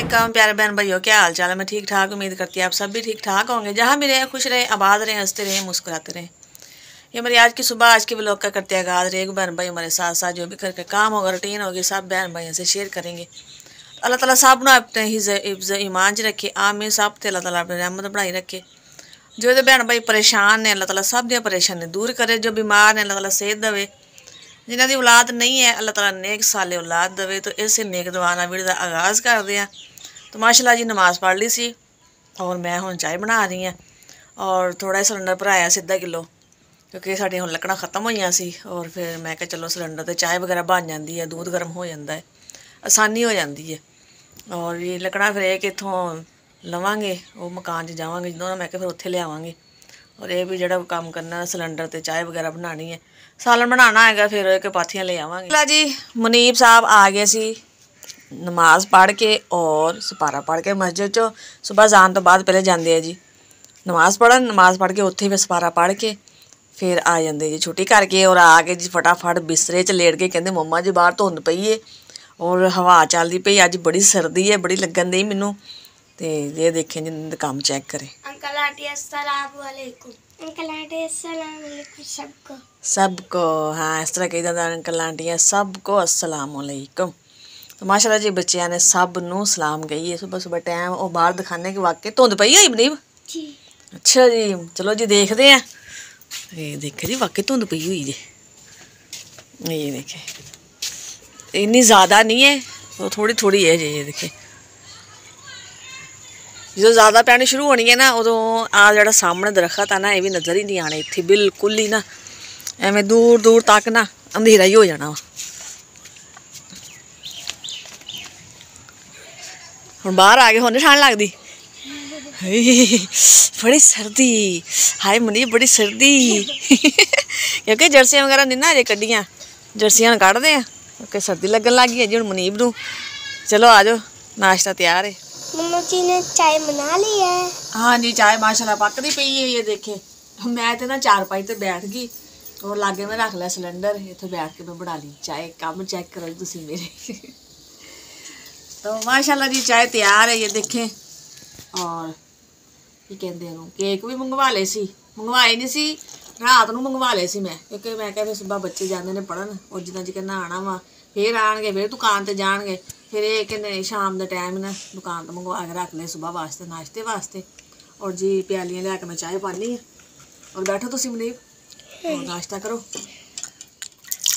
वालेकुम प्यारे बहन भाइयों, क्या हाल चाल है। मैं ठीक ठाक, उम्मीद करती है आप सब भी ठीक ठाक होंगे। जहाँ भी रहें खुश रहें, आबाद रहें, हंसते रहें, मुस्कुराते रहें। ये मेरी आज की सुबह, आज के व्लॉग का करते आगाज। एक बहन भाई हमारे साथ साथ जो भी घर के काम होगा, रूटीन होगी, सब बहन भाइयों से शेयर करेंगे। अल्लाह ताला सब ना अपने हिफ्ज़ ईमान च रखे, आमीन। सब ते अल्लाह ताला अपनी रहमत बनाई रखे। जो तो बहन भाई परेशान ने, अल्लाह ताला सब दी परेशानी दूर करे। जो बीमार ने, अल्लाह ताला सेहत देवे। जिन्हों की औलाद नहीं है, अल्लाह ताला नेक साले औलाद देवे। तो इस नेक दुआ नाल वीडियो का आगाज़ करते हैं। तो माशाल्लाह जी नमाज़ पढ़ ली सी और मैं हुण चाय बना रही हाँ। और थोड़ा सिलेंडर भराया सी आधा किलो, क्योंकि साड़ी हुण लकड़ां खत्म होईयां सी। और फिर मैं कहा चलो सिलेंडर ते चाय वगैरह बन जाती है, दूध गर्म हो जाता है, आसानी हो जाती है। और ये लकड़ां फिर एक इत्थों लवांगे, वो मकान च जावांगे जदों, मैं फिर उत्थे लियावांगे। और ये भी जो काम करना, सिलेंडर ते चाय वगैरह बनानी है, सालन बनाना है, फिर एक पाथियां ले आवांगे। जी मुनीब साहब आ गए सी नमाज़ पढ़ के और सपारा पढ़ के मस्जिद चो। सुबह जान तो बाद पहले जाते हैं जी नमाज़ पढ़न, नमाज़ पढ़ के उत्थे फिर सपारा पढ़ के फिर आ जाते जी छुट्टी करके। और आके जी फटाफट बिस्तरे च लेट के कहते मम्मा जी बाहर धुंध पई है और हवा चलती पई, अज बड़ी सर्दी है, बड़ी लगन दी मैनू। तो ये देखें जी काम चेक करें। अंकल आंटी अस्सलाम वालेकुम। अंकल आंटी अस्सलाम वालेकुम सबको। सबको हाँ इस तरह कही जाता अंकल आंटियाँ सबको अस्सलाम वालेकुम। तो माशाल्लाह जी बच्चियां ने सब नू सलाम कही है सुबह सुबह टाइम। और बाहर दिखाने के वाकई धुंध पई है मनीब जी। अच्छा जी चलो जी देखते हैं। ये देखे जी वाकई धुंध पई हुई जी, ये देखे इन्नी ज़्यादा नहीं है, तो थोड़ी थोड़ी है जी। ये देखे जो ज़्यादा पैनी शुरू होनी है ना, उदों आ जो सामने दरख्त है ना, ये भी नज़र ही नहीं आने इत्थे बिल्कुल ही ना, एवें दूर दूर तक ना अंधेरा ही हो जाना। हुण बाहर आ गए, हुण ठंड लगदी बड़ी सर्दी। हाय मनीब बड़ी सर्दी क्योंकि जर्सियां वगैरह नहीं ना अजे कड्डियां, जर्सियां कढ़दे हैं क्योंकि सर्दी लगन लग गई है जी हुण मनीब नू। चलो आ जाओ नाश्ता तैयार है। मम्मा जी ने चाय बना ली है। हाँ जी चाय माशाल्लाह पकदी पई है। ये देखे मैं तो ना चारपाई ते बैठ गई और लागे में रख लिया सिलेंडर, इत्थे बैठ के मैं बना ली चाय। काम चेक करो तुसीं मेरे तो माशाल्लाह जी चाय तैयार है। ये देखें और की कहते हैं केक भी मंगवा ले सी, मंगवाए नहीं सी रात को मंगवा ले सी मैं, क्योंकि मैं क्या फिर सुबह बच्चे जाते हैं पढ़न और जिदा जी कहना आना वा फिर आएंगे फिर दुकान पर जाएंगे, फिर ये कहते शाम के टाइम ना दुकान तो मंगवा के रख ले सुबह वास्ते नाश्ते वास्ते। और जी प्यालियाँ लिया के मैं चाय पानी है। और बैठो तुम मनीब और नाश्ता करो।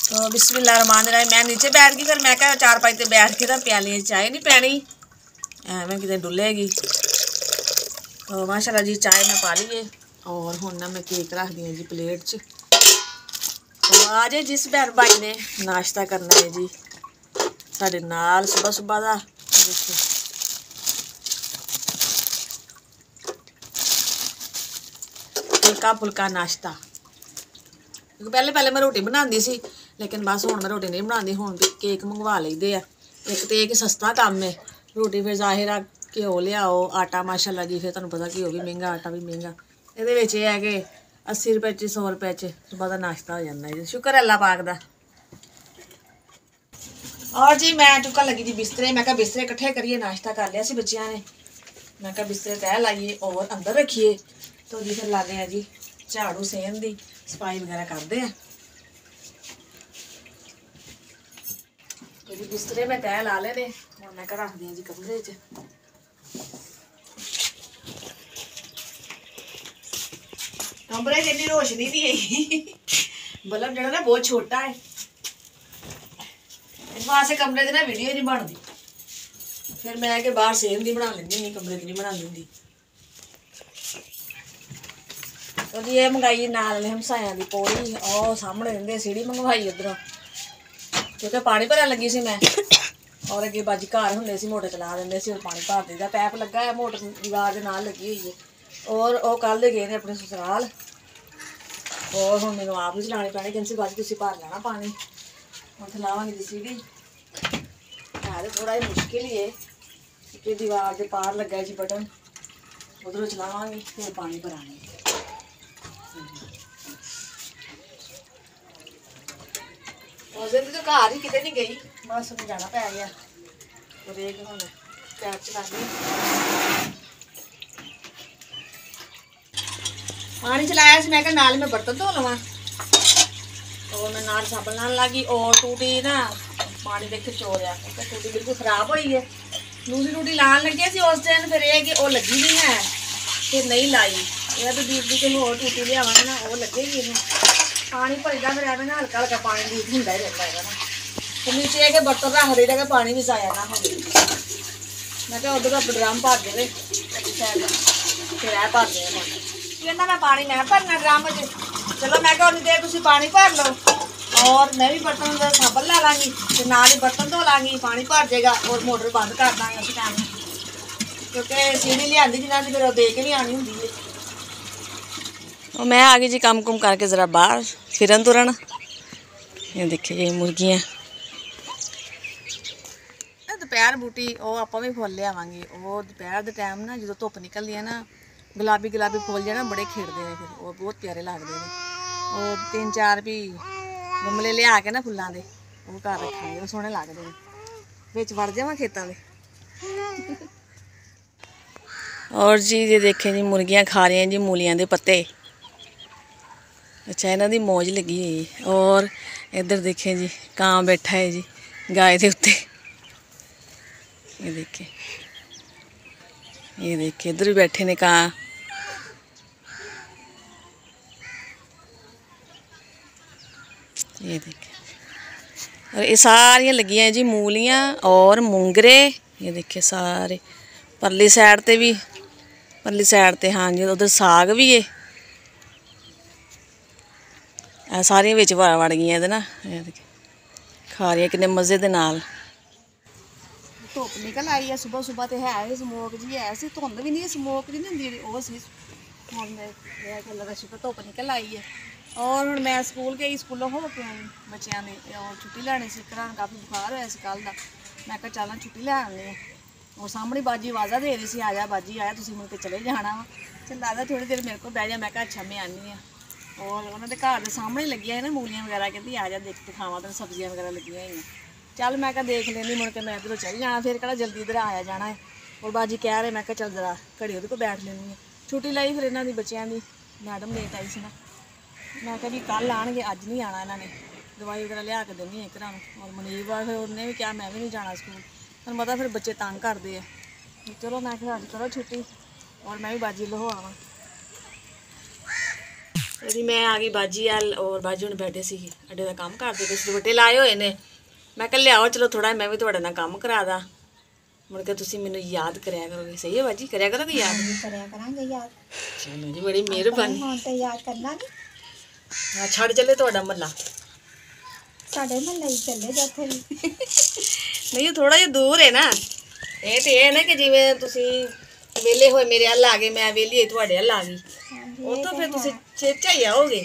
तो बिस्मिल्लाहिर्रहमानिर्रहीम मैं नीचे बैठ गई, फिर मैं क्या चारपाई ते बैठ के तो प्यालियाँ चाय नहीं पैनी एवें कितने डुलेगी। तो माशाल्लाह जी चाय मैं पा ली है और हुण ना मैं केक रख दी जी प्लेट च। तो आज जिस बहन भाई ने नाश्ता करना है जी साडे नाल सुबह सुबह का हल्का फुल्का नाश्ता। क्योंकि पहले पहले मैं रोटी बनाती सी, लेकिन बस हुण मैं रोटी नहीं बनाती, हुण केक मंगवा लईदे आ। एक तो एक सस्ता काम है, रोटी फिर जाहिर आ घ्यो लियाओ आटा माशाल्लाह जी, फिर तुहानूं पता घ्यो भी महंगा आटा भी महंगा। ये है कि 80 रुपए च 100 रुपए च सुबह का नाश्ता हो जाता है जी, शुक्र है अल्लाह पाक दा। और जी मैं चुकन लगी जी बिस्तरे, मैं कहा बिस्तरे इकट्ठे करिए, नाश्ता कर लिया सी बच्चियां ने, मैं कहा बिस्तरे तय लाइए और अंदर रखिए। तो जी फिर लाने हैं जी झाड़ू सेहन दी सफाई वगैरह करते हैं। तो जी बिस्तरे मैं तय ला लेने और मैं रख दी जी कमरे च। कमरे च इन्नी रोशनी नहीं है, बल्ब जो ना बहुत छोटा है, इस वास्ते कमरे की ना वीडियो नहीं बनती। फिर मैं के बाहर सेम दी बना लेंदी नहीं, कमरे की नहीं बना लेंदी। तो जी ये मंगाई नाल हमसाया की पौड़ी, और सामने रहिंदे सीढ़ी मंगवाई उधरों, क्योंकि पानी भरन लगी सी मैं। और अगे बाजी घर होंदे सी मोटर चला देंदे सी और पानी भर देदा, पैप लगा है मोटर दीवार के नाल लगी हुई है। और वो कल दे गए ने अपने ससुराल, और हुण मैनूं आप भी चलानी पैनी, कहंदी बाजी तुसीं भर लेना पानी। हुण लावांगी जी सीढ़ी, है तो थोड़ा ही मुश्किल ही है क्योंकि दीवार के पार लगा है जी बटन, उधरों चलावांगी फिर पानी भरांगे। उस दिन तो घर ही कितने नहीं गई, बस जाना पै गया। तो देख हम गैस चला दी, पानी चलाया मैं क्या नाल में बर्तन धो लवा और मैं नाल साबन लाने लगी और टूटी ना पानी देख चोरिया टूटी बिल्कुल खराब हुई है। दूसरी टूटी लान लगे सी उस दिन फिर ये कि वो लगी नहीं है फिर नहीं लाई यह तो दूसरी के होर टूटी लियावांगे ना वो लगेगी इन्हें पानी भरदा फिर एवं ना हल्का हल्का पानी लीक होंदा ही रहता है ना तो नीचे के बर्तन रख दे कि पानी भी जाया ना हो। मैं क्या उधर ड्रम भर दे फिर ऐ भर दे कहना मैं पानी मैं भरना ड्रम च। चलो मैं क्या उन्नी देर तुम पानी भर लो और मैं भी बर्तन का साबन ला लाँगी तो नाल ही बर्तन धो लाँगी पानी भर जाएगा और मोटर बंद कर देंगे उस टाइम क्योंकि सीढ़ी लिया जिन्हें फिर वो दे के नहीं आनी होंगी है। और मैं आ गई जी काम कुम करके ज़रा बाहर फिरन तुरन। ये देखिए ये मुर्गियाँ दोपहर बूटी वो आप भी फुल लियावांगे वो दोपहर के टाइम ना जो धुप निकलती है ना गुलाबी गुलाबी फुल जो बड़े खिड़ते हैं फिर वो बहुत प्यारे लगते हैं और 3-4 भी गमले लिया के ना फुलों के वो घर रखेंगे वो सोहने लगते हैं बिच वड़ जावा खेतों के। और जी ये देखें जी मुर्गियाँ खा रही हैं जी मूलियां के पत्ते। अच्छा इन्हों की मौज लगी हुई और इधर देखें जी कां बैठा है जी गाय के उत्ते। ये देखे इधर भी बैठे ने कां। ये देखे और ये सारियां लगी हैं जी मूलियां और मूंगरे। ये देखे सारे परली साइड ते भी परली साइड ते हाँ जी उधर साग भी है सारियां विच वड़ गई ना खा रही किन्ने मज़े दे नाल। धुप निकल आई है सुबह सुबह तो है स्मोक जी है सी धुंध भी नहीं स्मोक जी नहीं होंगी शुक्र धुप निकल आई है। और हुण मैं स्कूल गई स्कूलों हो के आई बच्चों ने और छुट्टी लैनी सी घरा काफ़ी बुखार होया सी कल दा मैं कहा चल छुट्टी लै आनी है और सामने बाजी आवाज़ा दे रही सी आजा बाजी आया तुसीं मुड़ के चले जाना वा चल आजा थोड़ी देर मेरे को बह जा मैं कहा अच्छा मैं आनी हाँ और उन्होंने घर के सामने लगी है ना मूलियां वगैरह कहती आ जा देख दिखावा तेन सब्जियां वगैरह लगी हुई चल मैं क्या देख लेनी मुड़ के मैं इधरों चल जाना फिर कहना जल्दी इधर आया जाना है और बाजी कह रहे मैं क्या चल जरा घड़ी वो बैठ लेनी है छुट्टी लाई फिर इन्हों की बच्चों की मैडम लेट आई सी ना मैं क्या भी कल आएंगे अज नहीं आना इन्होंने दवाई वगैरह लिया के देनी है घर और मनीब फिर उन्हें भी क्या मैं भी नहीं जाना स्कूल तुम पता फिर बच्चे तंग करते हैं। चलो मैं क्या अज करो छुट्टी और मैं भी बाजी लो आवा जी मैं आ गई बाजी आल और बाजी हूँ बैठे सी अड्डे का काम करते कुछ दुपट्टे लाए हुए ने मैं कल लियाओ चलो थोड़ा मैं भी थोड़े नाल काम करा दा मुड़ के तुसीं मैनूं याद कराया करोगे। सही है बाजी कराया करोगे याद करिया करांगे याद। चलो जी बड़ी मेहरबानी हुण ते याद करना नहीं हाँ छड़ चले तुहाडा महल्ला साडे महल्ले ही चले जाते नहीं थोड़ा जिहा दूर है ना ये तो है ना कि जिवें तुसीं वेले होए मेरे हल आ गए मैं वेली होई तुहाडे हल आ गई वो तो फिर तुसीं चेचा ही आओगे।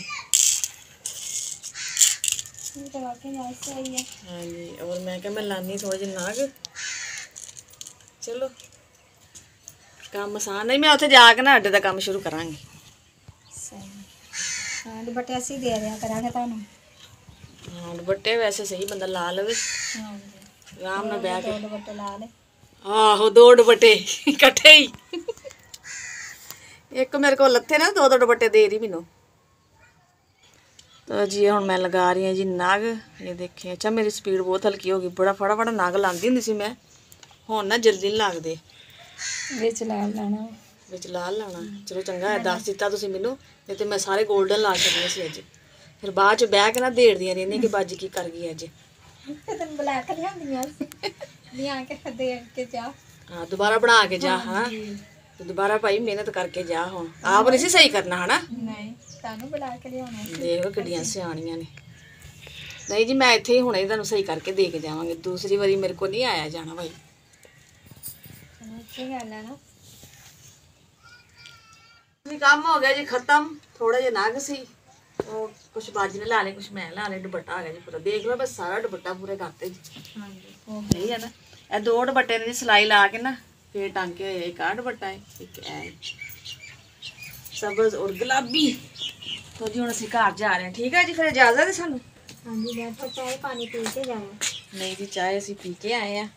हाँ जी और मैं क्या मैं लानी थोड़ा जिहा नाग चलो काम आसान नहीं मैं उत्थे जाके ना अड्डे का काम शुरू करांगी। हाँ दुपट्टे असीं दे दिया करांगे तुहानूं। हाँ दुपट्टे वैसे सही बंदा ला लवे आराम नाल बैठ के दुपट्टे ला ले आहो 2 दुपट्टे इकट्ठे ही एक मेरे को लत्थे ना 2 दुपट्टे दे रही मैनू। तो जी हुण मैं लगा रही हूँ जी नाग ये देखिए। अच्छा मेरी स्पीड बहुत हल्की हो गई बड़ा फटाफट नाग लाँदी हुंदी सी मैं हुण ना जल्दी नहीं लगदे विच लाल लाना विच लाल लाना। चलो चंगा है दस दिता तुसीं मैनू नहीं तो मैं सारे गोल्डन ला छड्डने सी अज फिर बाद च बह के ना देड़दियां रहिंदियां कि बाजी की कर गई अज तेन बुला के लिया के दे के जा हाँ दोबारा बना के जा हाँ तो दोबारा भाई मेहनत करके जा हुण आप नहीं सी सही करना है ना नहीं तानू बुला के लियाना देख किड्डियां सियाणियां ने। नहीं जी मैं इत्थे ही हुणे तुहानूं सही करके दे के जावांगी दूसरी बारी मेरे को नहीं आया जाना भाई। अच्छी गल है ना काम हो गया जी खत्म थोड़े जे नाग सी और कुछ बाजी ने ला ले कुछ मैं ला ले दुपट्टा आ गया जी पूरा देख लो बस सारा दुपट्टा पूरे करते जी। हाँ जी सही है ना ये 2 दुपट्टे ने सिलाई ला के ना फिर टांके हुए एक आ दुपट्टा है एक है सबज और गुलाबी। तो जी हुण असीं घर जा रहे हैं ठीक है जी फिर इजाजत है सानू। हाँ जी मैं तो चाय पानी पी के जाना नहीं जी चाय असीं पी के आए हैं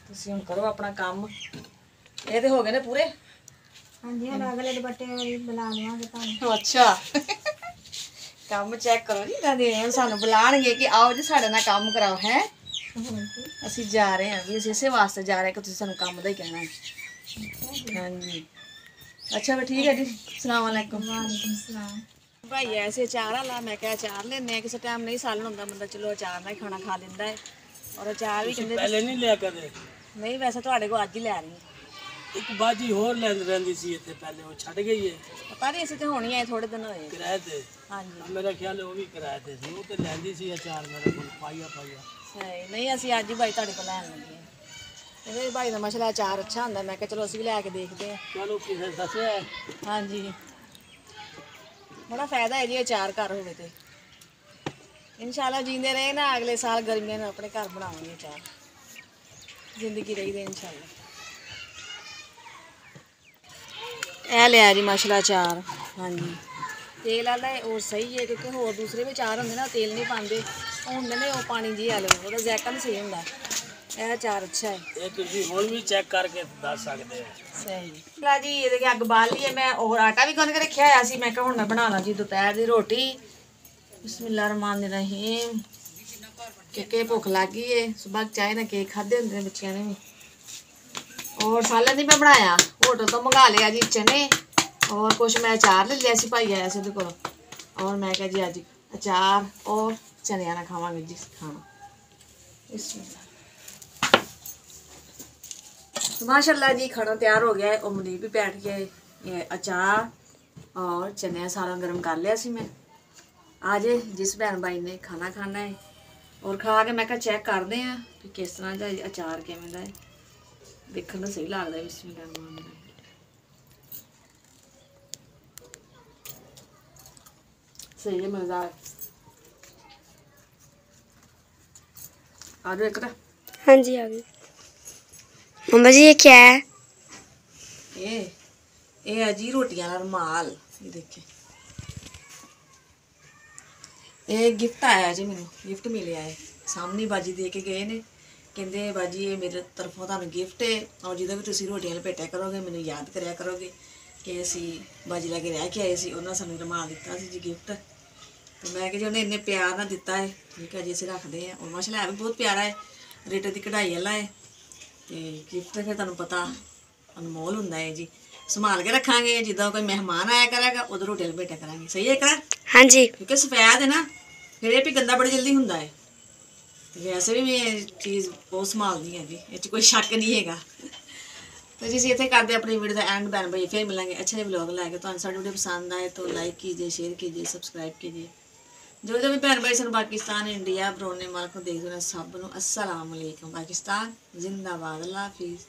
तुसीं हुण करो अपना काम ਇਹ ਤੇ ਹੋ ਗਏ ਨੇ ਪੂਰੇ। ਹਾਂਜੀ ਹੁਣ ਅਗਲੇ ਦੁਪੱਟੇ ਵਾਲੀ ਬੁਲਾ ਲਵਾਂਗੇ ਤੁਹਾਨੂੰ। ਅੱਛਾ ਕੰਮ ਚੈੱਕ ਕਰੋ ਜੀ ਇਹਨਾਂ ਦੇ, ਹੁਣ ਸਾਨੂੰ ਬੁਲਾਣਗੇ ਕਿ ਆਓ ਜੀ ਸਾਡੇ ਨਾਲ ਕੰਮ ਕਰਾਓ ਹੈ। ਅਸੀਂ ਜਾ ਰਹੇ ਹਾਂ ਵੀ ਅਸੀਂ ਇਸੇ ਵਾਸਤੇ ਜਾ ਰਹੇ ਹਾਂ ਕਿ ਤੁਸੀਂ ਸਾਨੂੰ ਕੰਮ ਦਾ ਹੀ ਕਹਿਣਾ ਹੈ। ਹਾਂਜੀ ਅੱਛਾ ਵੀ ਠੀਕ ਹੈ ਜੀ। ਸਲਾਮ ਵਾਲੇकुम। ਵਾਲੇकुम सलाम। ਭਾਈ ਐਸੇ ਅਚਾਰ ਵਾਲਾ, ਮੈਂ ਕਿਹਾ ਅਚਾਰ ਲੈਣੇ ਆ, ਕਿਸੇ ਟਾਈਮ ਨਹੀਂ ਸਾਲਣ ਹੁੰਦਾ ਬੰਦਾ, ਚਲੋ ਅਚਾਰ ਨਾਲ ਹੀ ਖਾਣਾ ਖਾ ਲੈਂਦਾ ਹੈ। ਔਰ ਅਚਾਰ ਵੀ ਕਹਿੰਦੇ ਪਹਿਲੇ ਨਹੀਂ ਲਿਆ ਕਦੇ? ਨਹੀਂ, ਵੈਸੇ ਤੁਹਾਡੇ ਕੋਲ ਅੱਜ ਹੀ ਲੈ ਰਹੀ ਹਾਂ। ਇੱਕ ਬਾਜੀ ਹੋਰ ਰਹਿੰਦੀ ਸੀ ਇੱਥੇ ਪਹਿਲੇ, ਉਹ ਛੱਡ ਗਈ ਹੈ। ਪਤਾ ਨਹੀਂ, ਅਸੀਂ ਤੇ ਹੋਣੀ ਆਏ ਥੋੜੇ ਦਿਨ ਹੋਏ। ਕਿਰਾਏ ਤੇ? ਹਾਂਜੀ ਮੇਰਾ ਖਿਆਲ ਹੈ ਉਹ ਵੀ ਕਿਰਾਏ ਤੇ ਸੀ। ਉਹ ਤੇ ਲੈਂਦੀ ਸੀ ਅਚਾਰ ਮੇਰੇ ਕੋਲ ਪਾਈਆ। ਸਹੀ ਨਹੀਂ, ਅਸੀਂ ਅੱਜ ਹੀ ਭਾਈ ਤੁਹਾਡੇ ਕੋਲ ਲੈਣ ਲੱਗੇ ਹਾਂ। ਇਹਦੇ ਭਾਈ ਦਾ ਮਸਲਾ ਅਚਾਰ ਅੱਛਾ ਹੁੰਦਾ, ਮੈਂ ਕਿਹਾ ਚਲੋ ਅਸੀਂ ਵੀ ਲੈ ਕੇ ਦੇਖਦੇ ਹਾਂ। ਚਲੋ ਕਿਸੇ ਦੱਸਿਆ ਹੈ। ਹਾਂਜੀ ਬੜਾ ਫਾਇਦਾ ਹੈ ਜੀ ਅਚਾਰ ਘਰ ਹੋਵੇ ਤੇ। ਇਨਸ਼ਾਅੱਲਾ ਜੀਂਦੇ ਰਹੇ ਨਾ, ਅਗਲੇ ਸਾਲ ਗਰਮੀਆਂ ਨੂੰ ਆਪਣੇ ਘਰ ਬਣਾਵਾਂਗੇ ਅਚਾਰ, ਜ਼ਿੰਦਗੀ ਰਹੀ ਦੇ ਇਨਸ਼ਾਅੱਲਾ। ਇਹ ਲਿਆ ਜੀ ਮਸਲਾ ਅਚਾਰ। ਹਾਂਜੀ ਤੇਲ ਵਾਲਾ ਹੈ ਉਹ ਸਹੀ ਹੈ, ਕਿਉਂਕਿ ਹੋਰ ਦੂਸਰੇ ਵੀ ਅਚਾਰ ਹੁੰਦੇ ਨਾ ਤੇਲ ਨਹੀਂ ਪਾਉਂਦੇ, ਉਹ ਹੁੰਦੇ ਨੇ ਉਹ ਪਾਣੀ ਜੀ ਵਾਲੇ, ਉਹਦਾ ਜ਼ਾਇਕਾ ਨਹੀਂ ਸਹੀ ਹੁੰਦਾ। ਇਹ ਅਚਾਰ ਅੱਛਾ ਹੈ। ਇਹ ਤੁਸੀਂ ਹੁਣ ਵੀ ਚੈੱਕ ਕਰਕੇ ਦੱਸ ਸਕਦੇ ਹੋ। ਸਹੀ ਲਾ ਜੀ। ਇਹਦੇ ਕੇ ਅੱਗ ਬਾਲ ਲਈ ਹੈ ਮੈਂ, ਔਰ ਆਟਾ ਵੀ ਗੁੰਨ ਕੇ ਰੱਖਿਆ ਹੋਇਆ ਸੀ। ਮੈਂ ਕਿਹਾ ਹੁਣ ਮੈਂ ਬਣਾ ਲਾਂ ਜੀ ਦੁਪਹਿਰ ਦੀ ਰੋਟੀ। ਬਿਸਮਿल्लाहिर्रहमानिर्रहीम। ਕਿ ਭੁੱਖ ਲੱਗ ਗਈ ਏ, ਸੁਬਹ ਚਾਹ ਨਾਲ ਕੇਕ ਖਾਦੇ ਹੁੰਦੇ ਨੇ ਬੱਚਿਆਂ ਨੇ ਵੀ। ਔਰ ਸਾਲਨ ਨਹੀਂ ਮੈਂ ਬਣਾਇਆ, ਹੋਟਲ ਤੋਂ ਮੰਗਾ ਲਿਆ ਜੀ ਚਨੇ, ਔਰ ਕੁਛ ਮੈਂ ਅਚਾਰ ਲੈ ਲਿਆ ਸੀ, ਭਾਈ ਆਇਆ ਸੀ ਉਹਦੇ ਕੋਲ। ਔਰ ਮੈਂ ਕਿਹਾ ਜੀ ਅੱਜ ਅਚਾਰ ਔਰ ਚਨਿਆਂ ਨਾਲ ਖਾਵਾਂਗੇ ਜੀ ਖਾਣਾ। ਬਿਸਮਿल्लाह। माशाल्लाह जी खाना तैयार हो गया है और मुनीब भी बैठ गया है। अचार और चने सारा गर्म कर लिया सी मैं। आज जिस भैन भाई ने खाना खाना है और खा के मैं चेक करते हैं कि किस तरह का अचार किवें दा है, देखने तो सही लगता है। बिस्मिल्लाह। सही है, मज़ेदार। आ जाओ एक। हाँ जी आ गई। मम्मा जी ये क्या है? ये है जी रोटियां रुमाल। ये देखिए, ये गिफ्ट आया जी, मैंने गिफ्ट मिले है। सामने बाजी दे के गए ने, कहते बाजी ये मेरे तरफों तुहानू गिफ्ट है, और जिदा भी तुसीं रोटियां लपेटिया करोगे मैनू याद करिया करोगे कि असी बाजी लैके रह के आए सी, उन्होंने सानू रुमाल दिता सी जी गिफ्ट। तो मैं कि जी उन्हें इन्ने प्यार नाल दिता है, ठीक है जी, असीं रखते हैं। और माशाअल्लाह है भी बहुत प्यारा है, रेटे की कढ़ाई वाला है। तो गिफ्ट फिर तुहानू पता अनमोल हुंदा है जी, संभाल के रखांगे। जिद्दां कोई मेहमान आया करेगा उधर रोटी लपेटिया करांगे। सही है करा? हाँ जी। क्योंकि सफेद है ना, फिर ये भी गंदा बड़ी जल्दी हुंदा है। तो वैसे भी मैं चीज़ बहुत संभालनी है जी, ये कोई शक नहीं है। तो जी इतने करते अपनी वीडियो का एंड। बैन भाई फिर मिलेंगे अच्छे व्लॉग लैके। तो साडी वीडियो पसंद आए तो लाइक कीजिए, शेयर कीजिए, सब्सक्राइब कीजिए। जो भी भैन भाई सन पाकिस्तान, इंडिया, बरोने मुल्क को देखते हैं, सब नूं अस्सलाम वालेकुम। पाकिस्तान जिंदाबाद। अल्लाह हाफिज़।